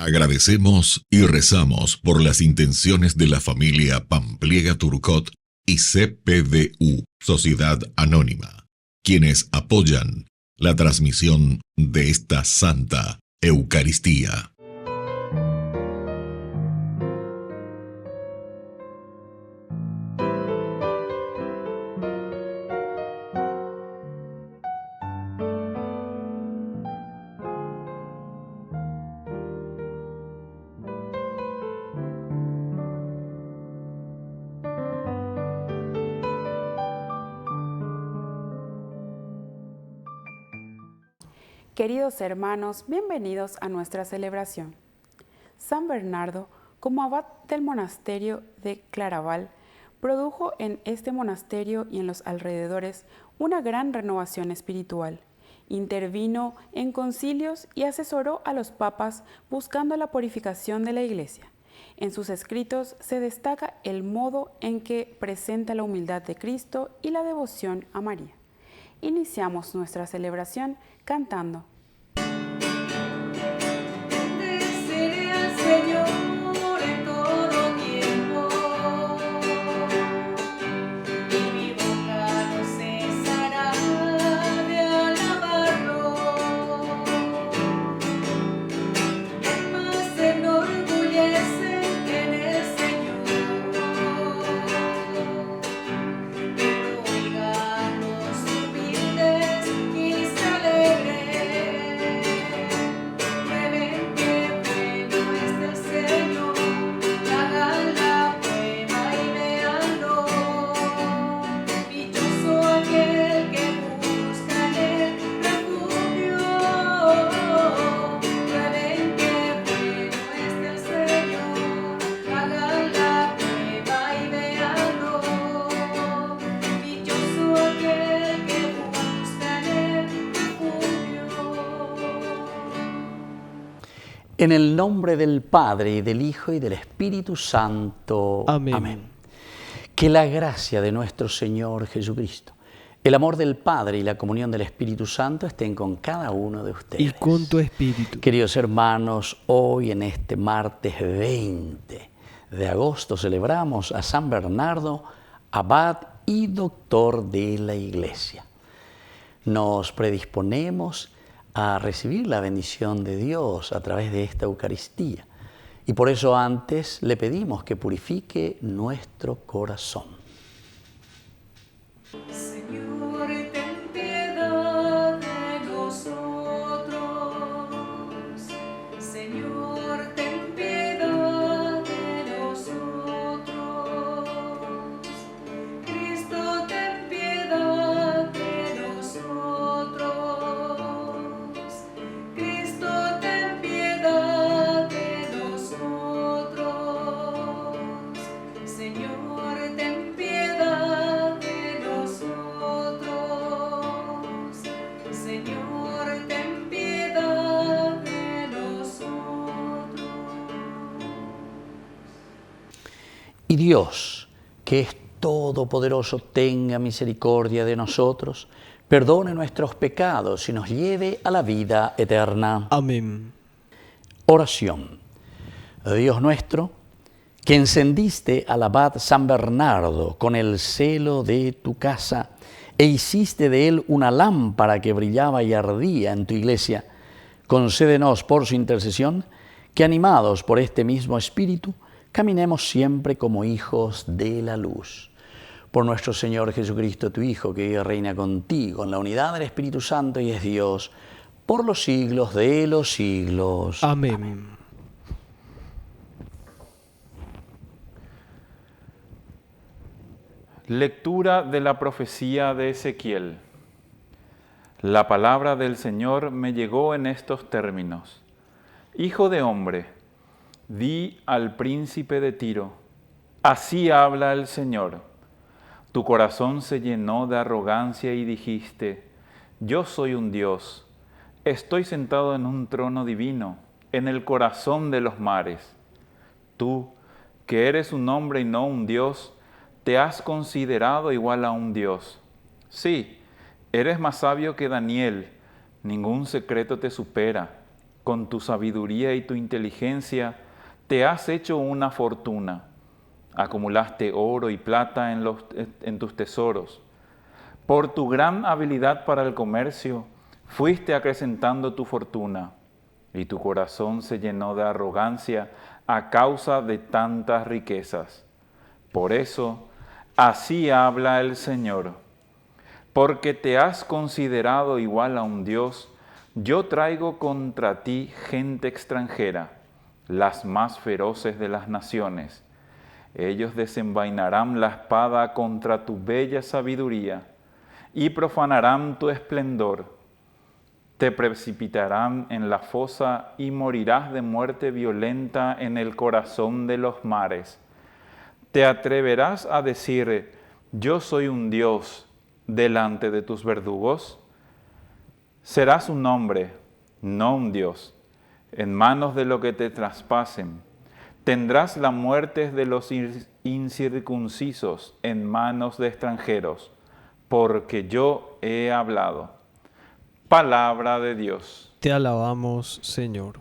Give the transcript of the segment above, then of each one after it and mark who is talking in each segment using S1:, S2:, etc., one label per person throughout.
S1: Agradecemos y rezamos por las intenciones de la familia Pampliega Turcot y CPDU, Sociedad Anónima, quienes apoyan la transmisión de esta Santa Eucaristía.
S2: Queridos hermanos, bienvenidos a nuestra celebración. San Bernardo, como abad del monasterio de Claraval, produjo en este monasterio y en los alrededores una gran renovación espiritual. Intervino en concilios y asesoró a los papas buscando la purificación de la Iglesia. En sus escritos se destaca el modo en que presenta la humildad de Cristo y la devoción a María. Iniciamos nuestra celebración cantando.
S3: Bendeceré al Señor en todo tiempo, y mi boca no cesará de alabarlo. ¿Quién más se enorgullece en el Señor? Que lo oigan los humildes y se alegren. Prueben qué bueno es el Señor, hagan la prueba y véanlo. Dichoso aquel que busca en él refugio. Prueben qué bueno es el Señor, hagan la prueba y véanlo. Dichoso aquel que busca en él refugio.
S4: En el nombre del Padre, y del Hijo, y del Espíritu Santo.
S5: Amén.
S4: Que la gracia de nuestro Señor Jesucristo, el amor del Padre y la comunión del Espíritu Santo estén con cada uno de ustedes.
S5: Y con tu espíritu.
S4: Queridos hermanos, hoy en este martes 20 de agosto celebramos a San Bernardo, abad y doctor de la Iglesia. Nos predisponemos a recibir la bendición de Dios a través de esta Eucaristía. Y por eso antes le pedimos que purifique nuestro corazón.
S3: Señor, ten piedad de nosotros. Señor, ten piedad de nosotros. Cristo, ten piedad de nosotros. Cristo, ten piedad de nosotros. Señor, ten piedad de nosotros. Señor, ten piedad de nosotros.
S4: Y Dios, que es todopoderoso, tenga misericordia de nosotros, perdone nuestros pecados y nos lleve a la vida eterna.
S5: Amén.
S4: Oración. Dios nuestro, que encendiste al abad San Bernardo con el celo de tu casa e hiciste de él una lámpara que brillaba y ardía en tu iglesia, concédenos por su intercesión que, animados por este mismo espíritu, caminemos siempre como hijos de la luz. Por nuestro Señor Jesucristo, tu Hijo, que vive y reina contigo en la unidad del Espíritu Santo y es Dios, por los siglos de los siglos.
S5: Amén.
S6: Lectura de la profecía de Ezequiel. La palabra del Señor me llegó en estos términos. Hijo de hombre, di al príncipe de Tiro, así habla el Señor. Tu corazón se llenó de arrogancia y dijiste, yo soy un Dios, estoy sentado en un trono divino, en el corazón de los mares. Tú, que eres un hombre y no un Dios, te has considerado igual a un Dios. Sí, eres más sabio que Daniel, ningún secreto te supera. con tu sabiduría y tu inteligencia, te has hecho una fortuna. Acumulaste oro y plata en tus tesoros. Por tu gran habilidad para el comercio, fuiste acrecentando tu fortuna, y tu corazón se llenó de arrogancia a causa de tantas riquezas. Por eso, así habla el Señor. Porque te has considerado igual a un Dios, yo traigo contra ti gente extranjera, las más feroces de las naciones. Ellos desenvainarán la espada contra tu bella sabiduría y profanarán tu esplendor. Te precipitarán en la fosa y morirás de muerte violenta en el corazón de los mares. ¿Te atreverás a decir, yo soy un Dios delante de tus verdugos? Serás un hombre, no un Dios, en manos de lo que te traspasen. Tendrás la muerte de los incircuncisos en manos de extranjeros, porque yo he hablado. Palabra de Dios.
S5: Te alabamos, Señor.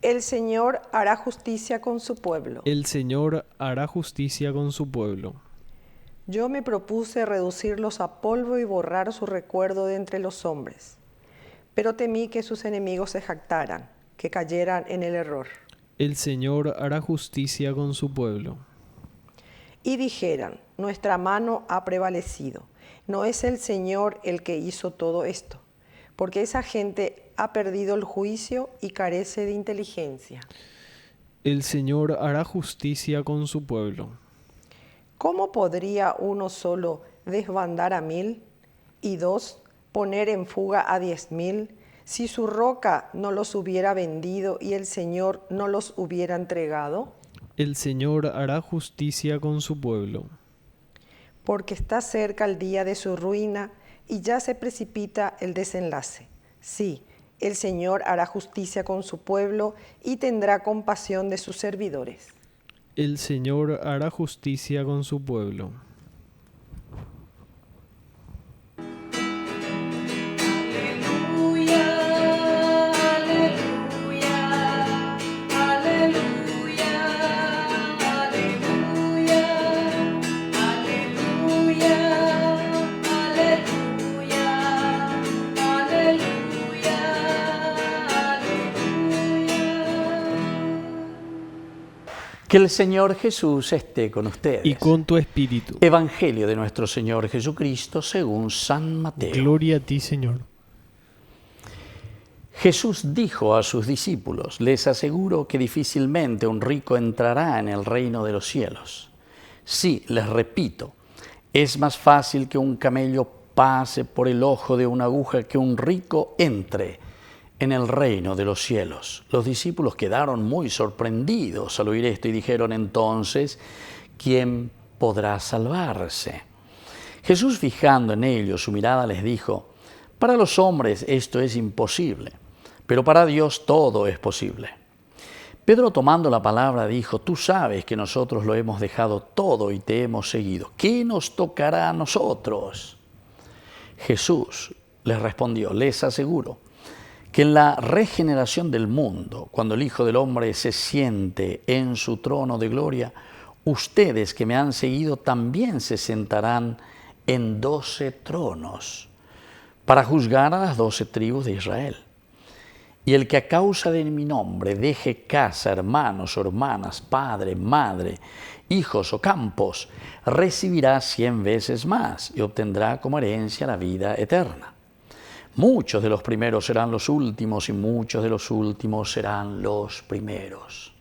S7: El Señor hará justicia con su pueblo.
S5: El Señor hará justicia con su pueblo.
S7: Yo me propuse reducirlos a polvo y borrar su recuerdo de entre los hombres. Pero temí que sus enemigos se jactaran, que cayeran en el error.
S5: El Señor hará justicia con su pueblo.
S7: Y dijeran, nuestra mano ha prevalecido. No es el Señor el que hizo todo esto, porque esa gente ha perdido el juicio y carece de inteligencia.
S5: El Señor hará justicia con su pueblo.
S7: ¿Cómo podría uno solo desbandar a 1000 y 2 poner en fuga a 10.000 si su roca no los hubiera vendido y el Señor no los hubiera entregado?
S5: El Señor hará justicia con su pueblo.
S7: Porque está cerca el día de su ruina y ya se precipita el desenlace. Sí, el Señor hará justicia con su pueblo y tendrá compasión de sus servidores.
S5: El Señor hará justicia con su pueblo.
S4: Que el Señor Jesús esté con ustedes.
S5: Y con tu espíritu.
S4: Evangelio de nuestro Señor Jesucristo según San Mateo.
S5: Gloria a ti, Señor.
S4: Jesús dijo a sus discípulos, les aseguro que difícilmente un rico entrará en el reino de los cielos. Sí, les repito, es más fácil que un camello pase por el ojo de una aguja que un rico entre en el reino de los cielos. Los discípulos quedaron muy sorprendidos al oír esto y dijeron entonces, ¿quién podrá salvarse? Jesús, fijando en ellos su mirada, les dijo, para los hombres esto es imposible, pero para Dios todo es posible. Pedro, tomando la palabra, dijo, tú sabes que nosotros lo hemos dejado todo y te hemos seguido. ¿Qué nos tocará a nosotros? Jesús les respondió, les aseguro que en la regeneración del mundo, cuando el Hijo del Hombre se siente en su trono de gloria, ustedes que me han seguido también se sentarán en 12 tronos para juzgar a las 12 tribus de Israel. Y el que a causa de mi nombre deje casa, hermanos o hermanas, padre, madre, hijos o campos, recibirá 100 veces más y obtendrá como herencia la vida eterna. Muchos de los primeros serán los últimos y muchos de los últimos serán los primeros.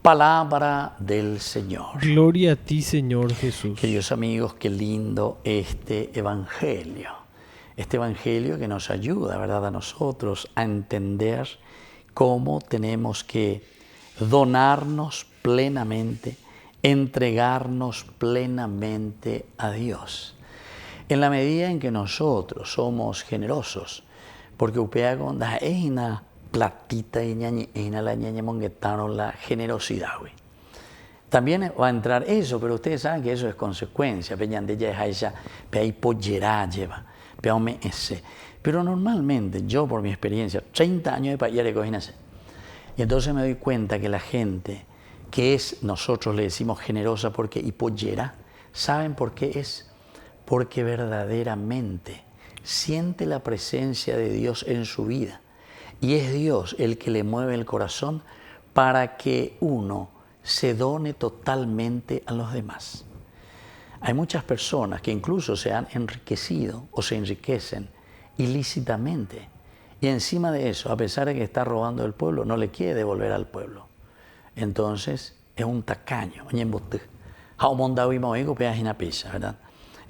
S4: Palabra del Señor.
S5: Gloria a ti, Señor Jesús.
S4: Queridos amigos, qué lindo este Evangelio. Este Evangelio que nos ayuda, ¿verdad?, a nosotros a entender cómo tenemos que donarnos plenamente, entregarnos plenamente a Dios. En la medida en que nosotros somos generosos, porque upeagon da eina platita y ñañina la ñaña monguetaron la generosidad, güey. También va a entrar eso, pero ustedes saben que eso es consecuencia. Pero normalmente, yo por mi experiencia, 30 años de payar de cojinase, y entonces me doy cuenta que la gente que es, nosotros le decimos generosa porque hipollera, ¿saben por qué es? Porque verdaderamente siente la presencia de Dios en su vida. Y es Dios el que le mueve el corazón para que uno se done totalmente a los demás. Hay muchas personas que incluso se han enriquecido o se enriquecen ilícitamente. Y encima de eso, a pesar de que está robando el pueblo, no le quiere devolver al pueblo. Entonces, es un tacaño. ¿Verdad?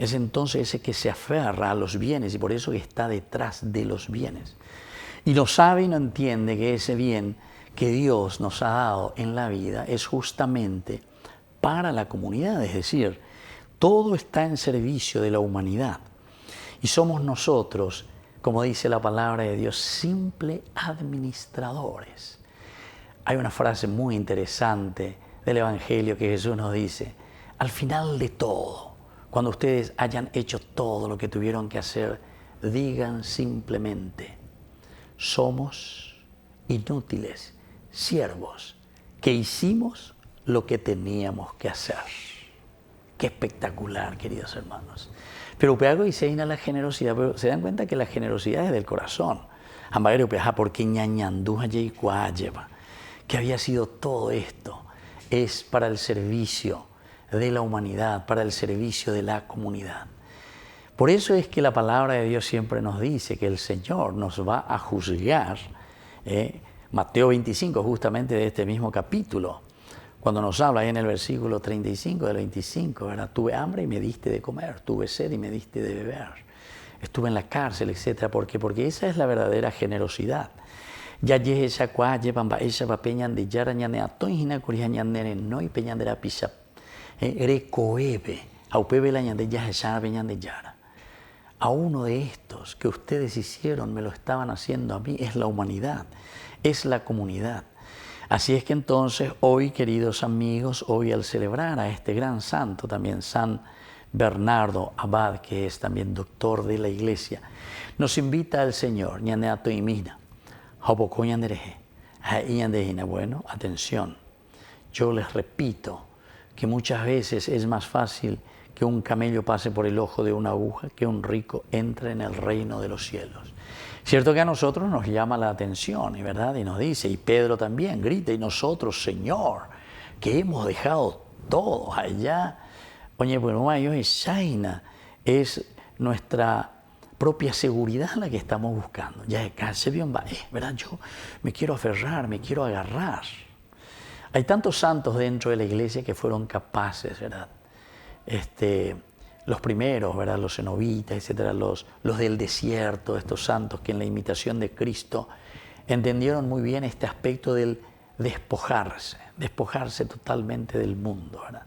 S4: Es entonces ese que se aferra a los bienes y por eso que está detrás de los bienes. Y no sabe y no entiende que ese bien que Dios nos ha dado en la vida es justamente para la comunidad, es decir, todo está en servicio de la humanidad. Y somos nosotros, como dice la palabra de Dios, simples administradores. Hay una frase muy interesante del Evangelio que Jesús nos dice, al final de todo, cuando ustedes hayan hecho todo lo que tuvieron que hacer, digan simplemente, somos inútiles siervos que hicimos lo que teníamos que hacer. Qué espectacular, queridos hermanos. Pero peago y seina la generosidad, pero se dan cuenta que la generosidad es del corazón. Porque ñañandúja y lleva, que había sido todo esto, es para el servicio de la humanidad, para el servicio de la comunidad. Por eso es que la palabra de Dios siempre nos dice que el Señor nos va a juzgar. Mateo 25, justamente de este mismo capítulo, cuando nos habla ahí en el versículo 35 del 25, ¿verdad? Tuve hambre y me diste de comer, tuve sed y me diste de beber, estuve en la cárcel, etc. Porque esa es la verdadera generosidad. Ya esa cua llevan ba esa pa peñan de yara ñane atoy hina curia ñanere no y peñan de la pisa recoebe aupebe la ñande ya esa peñan de yara. A uno de estos que ustedes hicieron me lo estaban haciendo a mí, es la humanidad, es la comunidad. Así es que entonces hoy, queridos amigos, hoy al celebrar a este gran santo, también San Bernardo Abad, que es también doctor de la Iglesia, nos invita al Señor, bueno, atención, yo les repito que muchas veces es más fácil que un camello pase por el ojo de una aguja que un rico entre en el reino de los cielos. Cierto que a nosotros nos llama la atención, ¿verdad? Y nos dice, y Pedro también grita, y nosotros, Señor, que hemos dejado todo allá. Oye, bueno, es nuestra propia seguridad la que estamos buscando. Ya se vio, ¿verdad? Yo me quiero aferrar, me quiero agarrar. Hay tantos santos dentro de la iglesia que fueron capaces, ¿verdad? Los primeros, ¿verdad? Los cenobitas, etcétera, los del desierto, estos santos que en la imitación de Cristo entendieron muy bien este aspecto del despojarse totalmente del mundo, ¿verdad?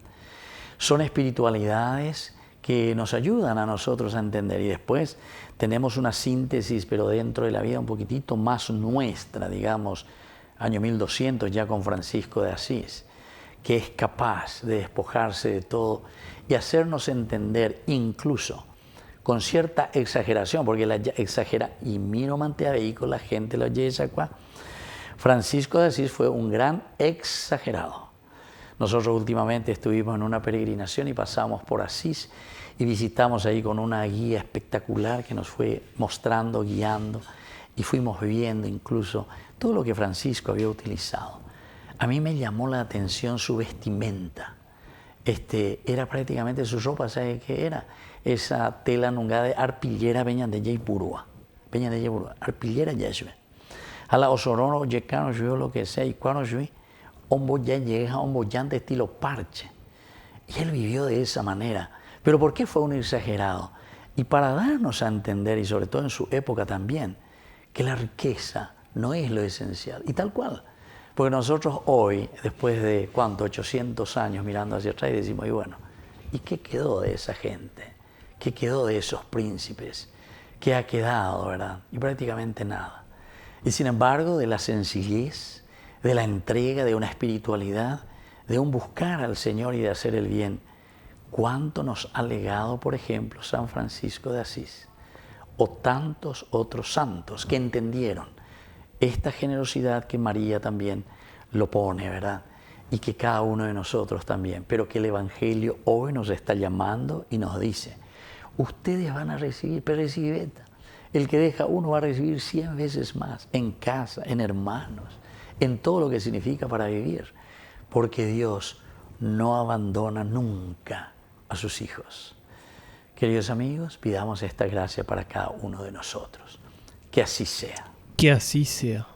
S4: Son espiritualidades que nos ayudan a nosotros a entender y después tenemos una síntesis, pero dentro de la vida un poquitito más nuestra, digamos, año 1200 ya con Francisco de Asís, que es capaz de despojarse de todo y hacernos entender incluso con cierta exageración, porque la exagera y miro mantea con la gente lo lleva acá. Francisco de Asís fue un gran exagerado. Nosotros últimamente estuvimos en una peregrinación y pasamos por Asís y visitamos ahí con una guía espectacular que nos fue mostrando, guiando y fuimos viendo incluso todo lo que Francisco había utilizado. A mí me llamó la atención su vestimenta. Era prácticamente su ropa, ¿sabe qué era? Esa tela nungada de arpillera peña de Jaipurua. Peña de Jaipurua, arpillera Yeshua. A la osorono yecano yo lo que sea y cuando yo ya llega un bollante estilo parche. Y él vivió de esa manera. Pero ¿por qué fue un exagerado? Y para darnos a entender, y sobre todo en su época también, que la riqueza no es lo esencial. Y tal cual. Porque nosotros hoy, después de, 800 años mirando hacia atrás, y decimos, y bueno, ¿y qué quedó de esa gente? ¿Qué quedó de esos príncipes? ¿Qué ha quedado, verdad? Y prácticamente nada. Y sin embargo, de la sencillez, de la entrega, de una espiritualidad, de un buscar al Señor y de hacer el bien, ¿cuánto nos ha legado, por ejemplo, San Francisco de Asís o tantos otros santos que entendieron esta generosidad que María también lo pone, ¿verdad? Y que cada uno de nosotros también, pero que el Evangelio hoy nos está llamando y nos dice, ustedes van a recibir, pero recibid. El que deja uno va a recibir 100 veces más, en casa, en hermanos, en todo lo que significa para vivir, porque Dios no abandona nunca a sus hijos. Queridos amigos, pidamos esta gracia para cada uno de nosotros. Que así sea.
S5: Que así sea.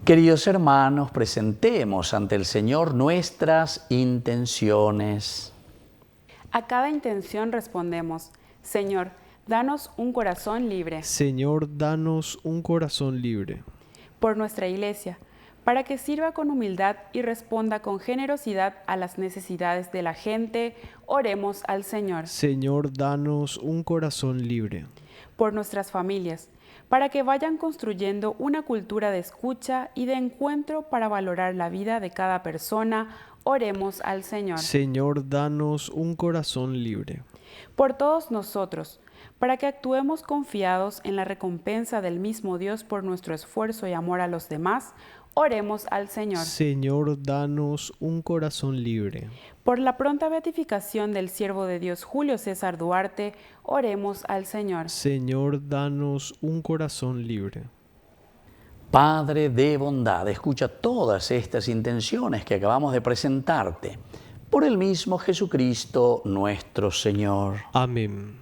S4: Queridos hermanos, presentemos ante el Señor nuestras intenciones.
S2: A cada intención respondemos, Señor, danos un corazón libre.
S5: Señor, danos un corazón libre.
S2: Por nuestra Iglesia, para que sirva con humildad y responda con generosidad a las necesidades de la gente, oremos al Señor.
S5: Señor, danos un corazón libre.
S2: Por nuestras familias, para que vayan construyendo una cultura de escucha y de encuentro para valorar la vida de cada persona, oremos al Señor.
S5: Señor, danos un corazón libre.
S2: Por todos nosotros, para que actuemos confiados en la recompensa del mismo Dios por nuestro esfuerzo y amor a los demás, oremos al Señor.
S5: Señor, danos un corazón libre.
S2: Por la pronta beatificación del siervo de Dios Julio César Duarte, oremos al Señor.
S5: Señor, danos un corazón libre.
S4: Padre de bondad, escucha todas estas intenciones que acabamos de presentarte. Por el mismo Jesucristo nuestro Señor.
S5: Amén.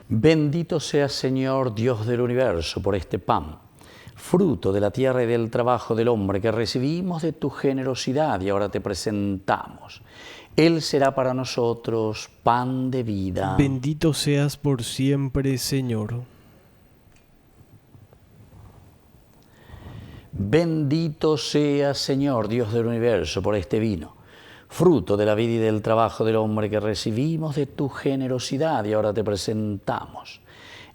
S4: Bendito seas, Señor, Dios del universo, por este pan, fruto de la tierra y del trabajo del hombre que recibimos de tu generosidad y ahora te presentamos. Él será para nosotros pan de vida.
S5: Bendito seas por siempre, Señor.
S4: Bendito seas, Señor, Dios del universo, por este vino, fruto de la vida y del trabajo del hombre que recibimos de tu generosidad y ahora te presentamos.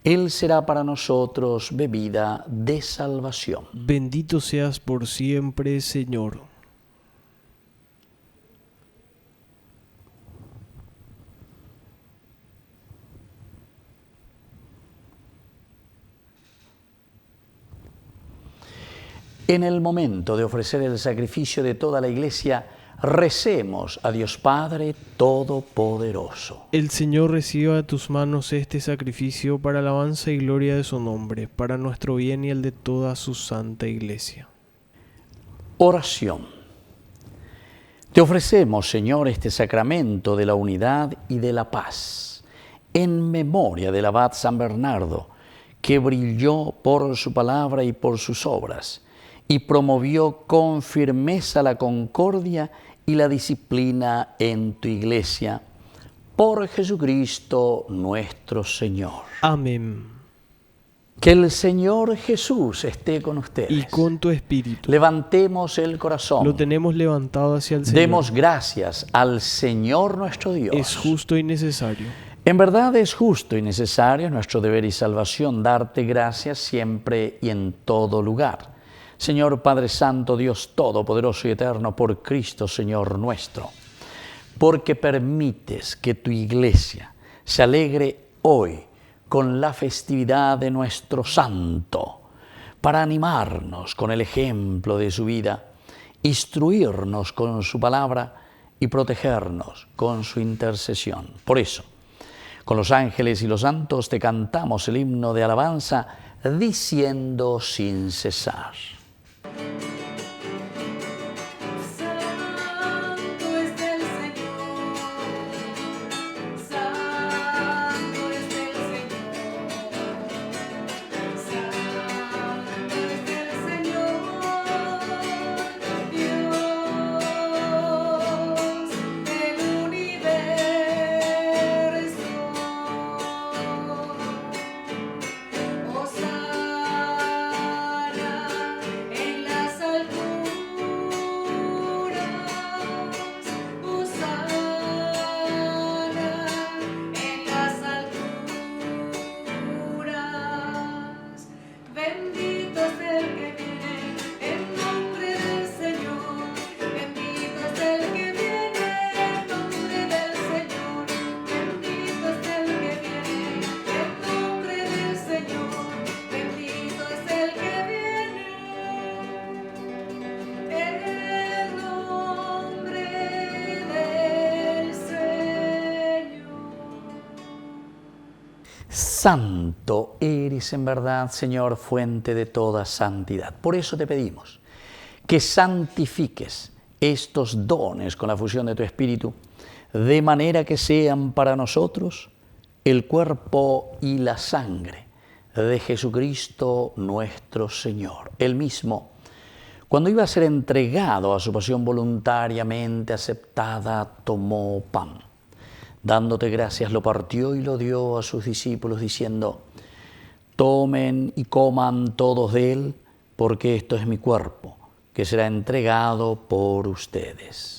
S4: Él será para nosotros bebida de salvación.
S5: Bendito seas por siempre, Señor.
S4: En el momento de ofrecer el sacrificio de toda la Iglesia, recemos a Dios Padre Todopoderoso.
S5: El Señor reciba de tus manos este sacrificio para alabanza y gloria de su nombre, para nuestro bien y el de toda su santa Iglesia.
S4: Oración. Te ofrecemos, Señor, este sacramento de la unidad y de la paz, en memoria del abad San Bernardo, que brilló por su palabra y por sus obras, y promovió con firmeza la concordia y la disciplina en tu Iglesia, por Jesucristo nuestro Señor.
S5: Amén.
S4: Que el Señor Jesús esté con ustedes.
S5: y con tu espíritu.
S4: Levantemos el corazón.
S5: Lo tenemos levantado hacia el Señor.
S4: Demos gracias al Señor nuestro Dios.
S5: Es justo y necesario.
S4: En verdad es justo y necesario, es nuestro deber y salvación, darte gracias siempre y en todo lugar. Señor Padre Santo, Dios Todopoderoso y Eterno, por Cristo, Señor nuestro, porque permites que tu iglesia se alegre hoy con la festividad de nuestro Santo, para animarnos con el ejemplo de su vida, instruirnos con su palabra y protegernos con su intercesión. Por eso, con los ángeles y los santos te cantamos el himno de alabanza, diciendo sin cesar.
S3: Santo es el Señor, Santo es el Señor, Santo es el Señor, Dios del universo. Hosana en las alturas, Hosana en las alturas. Bendito es el que viene en nombre del Señor, bendito es el que viene en nombre del Señor, bendito es el que viene en nombre del Señor, bendito es el que viene en nombre del Señor.
S4: Santo eres en verdad, Señor, fuente de toda santidad. Por eso te pedimos que santifiques estos dones con la fusión de tu Espíritu, de manera que sean para nosotros el cuerpo y la sangre de Jesucristo nuestro Señor. Él mismo, cuando iba a ser entregado a su pasión voluntariamente aceptada, tomó pan. Dándote gracias, lo partió y lo dio a sus discípulos, diciendo: tomen y coman todos de él, porque esto es mi cuerpo, que será entregado por ustedes.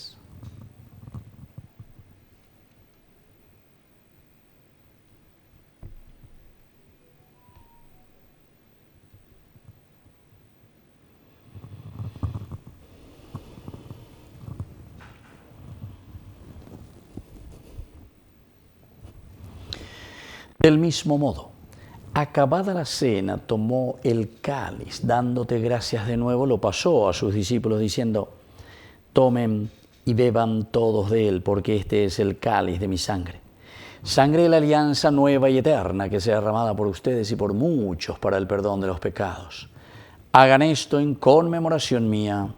S4: Del mismo modo, acabada la cena, tomó el cáliz, dándote gracias de nuevo, lo pasó a sus discípulos, diciendo: tomen y beban todos de él, porque este es el cáliz de mi sangre. Sangre de la alianza nueva y eterna, que sea derramada por ustedes y por muchos para el perdón de los pecados. Hagan esto en conmemoración mía.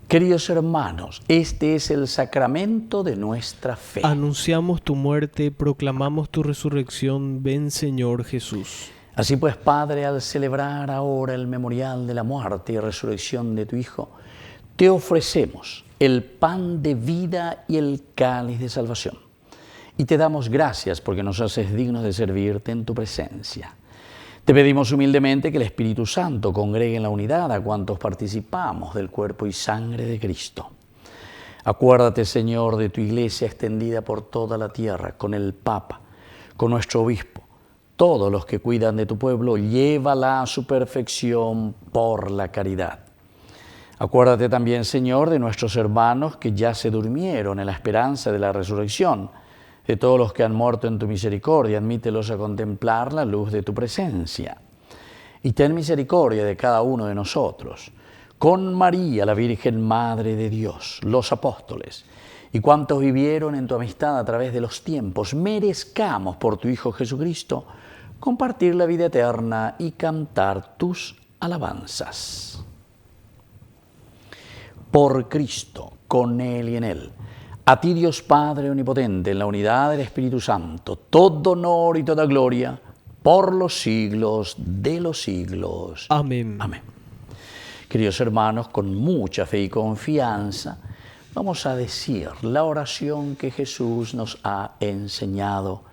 S4: Queridos hermanos, este es el sacramento de nuestra fe.
S5: Anunciamos tu muerte, proclamamos tu resurrección. Ven, Señor Jesús.
S4: Así pues, Padre, al celebrar ahora el memorial de la muerte y resurrección de tu Hijo, te ofrecemos el pan de vida y el cáliz de salvación. Y te damos gracias porque nos haces dignos de servirte en tu presencia. Te pedimos humildemente que el Espíritu Santo congregue en la unidad a cuantos participamos del cuerpo y sangre de Cristo. Acuérdate, Señor, de tu iglesia extendida por toda la tierra, con el Papa, con nuestro obispo, todos los que cuidan de tu pueblo, llévala a su perfección por la caridad. Acuérdate también, Señor, de nuestros hermanos que ya se durmieron en la esperanza de la resurrección, de todos los que han muerto en tu misericordia, admítelos a contemplar la luz de tu presencia. Y ten misericordia de cada uno de nosotros, con María, la Virgen Madre de Dios, los apóstoles, y cuantos vivieron en tu amistad a través de los tiempos, merezcamos por tu Hijo Jesucristo compartir la vida eterna y cantar tus alabanzas. Por Cristo, con Él y en Él, A ti, Dios Padre Omnipotente, en la unidad del Espíritu Santo, todo honor y toda gloria por los siglos de los siglos.
S5: Amén.
S4: Amén. Queridos hermanos, con mucha fe y confianza, vamos a decir la oración que Jesús nos ha enseñado.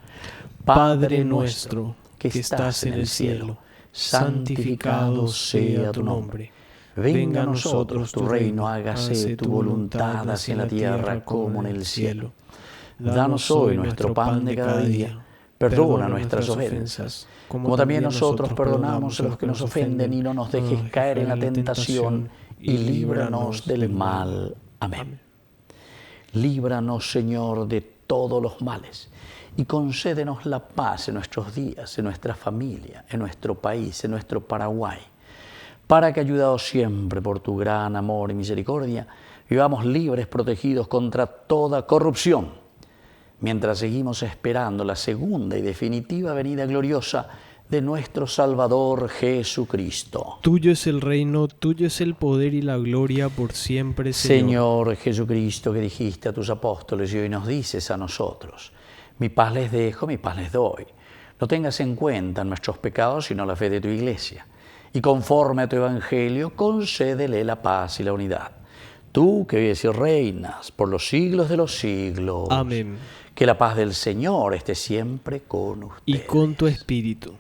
S5: Padre nuestro, que estás en el cielo, santificado sea tu nombre. Venga a nosotros tu reino, hágase tu voluntad, así en la tierra como en el cielo. Danos hoy nuestro pan de cada día. Perdona nuestras ofensas, como también nosotros perdonamos a los que nos ofenden, y no nos dejes caer en la tentación, y líbranos del mal. Amén. Líbranos, Señor, de todos los males, y concédenos la paz en nuestros días, en nuestra familia, en nuestro país, en nuestro Paraguay, para que, ayudados siempre por tu gran amor y misericordia, vivamos libres, protegidos contra toda corrupción, mientras seguimos esperando la segunda y definitiva venida gloriosa de nuestro Salvador Jesucristo. Tuyo es el reino, tuyo es el poder y la gloria por siempre, Señor.
S4: Señor Jesucristo, que dijiste a tus apóstoles y hoy nos dices a nosotros: mi paz les dejo, mi paz les doy. No tengas en cuenta nuestros pecados, sino la fe de tu Iglesia. Y conforme a tu Evangelio, concédele la paz y la unidad. Tú que vives y reinas por los siglos de los siglos.
S5: Amén.
S4: Que la paz del Señor esté siempre con ustedes.
S5: Y con tu espíritu.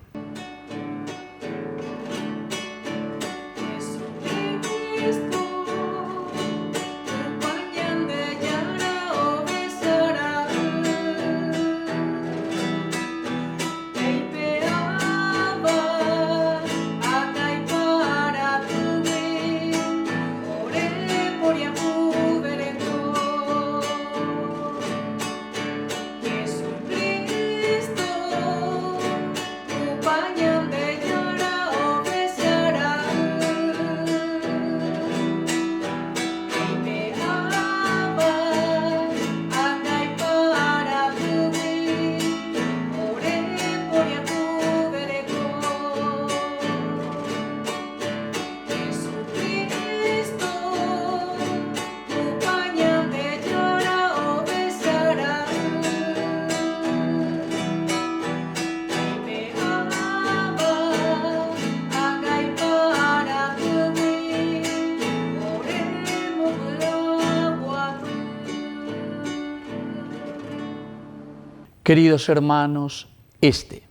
S4: Queridos hermanos, este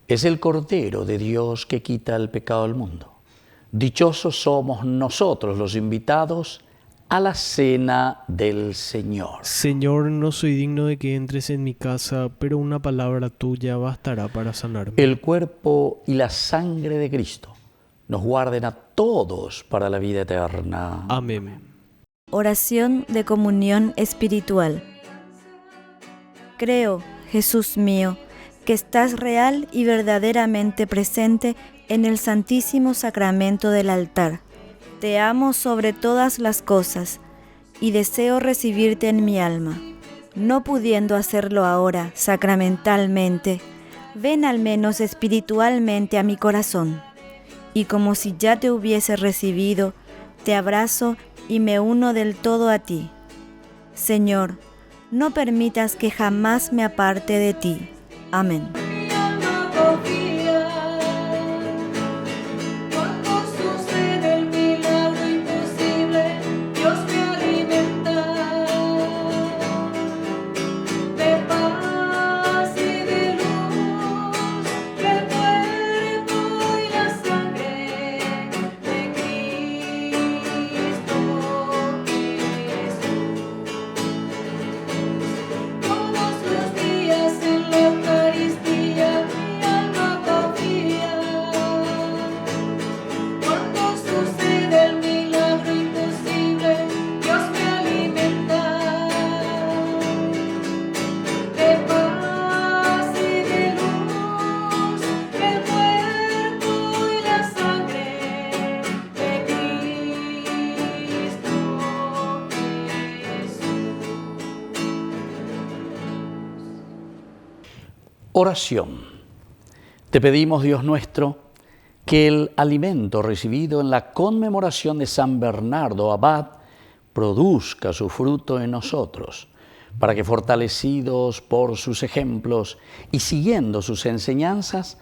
S4: es el Cordero de Dios que quita el pecado del mundo. Dichosos somos nosotros los invitados a la cena del Señor.
S5: Señor, no soy digno de que entres en mi casa, pero una palabra tuya bastará para sanarme.
S4: El cuerpo y la sangre de Cristo nos guarden a todos para la vida eterna.
S5: Amén.
S8: Oración de comunión espiritual. Creo, Jesús mío, que estás real y verdaderamente presente en el Santísimo Sacramento del altar. Te amo sobre todas las cosas y deseo recibirte en mi alma. No pudiendo hacerlo ahora sacramentalmente, ven al menos espiritualmente a mi corazón. Y como si ya te hubiese recibido, te abrazo y me uno del todo a ti. Señor, no permitas que jamás me aparte de ti. Amén.
S3: Mi alma confía cuando sucede el milagro imposible. Dios me alimenta de paz y de luz, el cuerpo y la sangre de Cristo Jesús. Todos los días en la Eucaristía mi alma confía. Cuando sucede el milagro imposible, Dios me alimenta de paz y de luz, el cuerpo y la sangre de Cristo Jesús.
S4: Oración. Te pedimos, Dios nuestro, que el alimento recibido en la conmemoración de San Bernardo Abad produzca su fruto en nosotros, para que fortalecidos por sus ejemplos y siguiendo sus enseñanzas,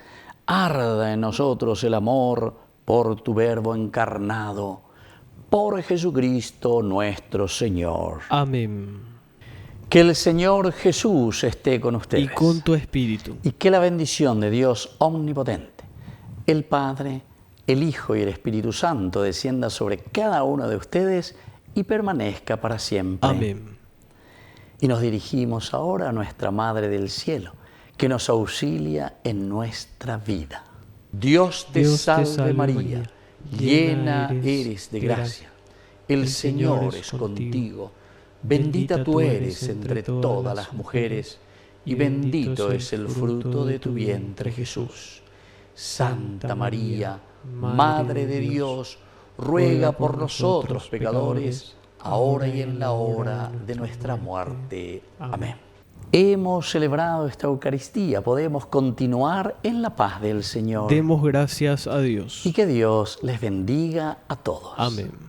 S4: arda en nosotros el amor por tu Verbo encarnado, por Jesucristo nuestro Señor.
S5: Amén.
S4: Que el Señor Jesús esté con ustedes.
S5: Y con tu espíritu.
S4: Y que la bendición de Dios omnipotente, el Padre, el Hijo y el Espíritu Santo descienda sobre cada uno de ustedes y permanezca para siempre.
S5: Amén.
S4: Y nos dirigimos ahora a nuestra Madre del Cielo, que nos auxilia en nuestra vida. Dios te salve María, llena eres de gracia. El Señor es contigo. Bendita tú eres entre todas las mujeres, y bendito es el fruto de tu vientre, Jesús. Santa María, Madre de Dios, ruega por nosotros pecadores, ahora y en la hora de nuestra muerte. Amén. Hemos celebrado esta Eucaristía, podemos continuar en la paz del Señor.
S5: Demos gracias a Dios.
S4: Y que Dios les bendiga a todos.
S5: Amén.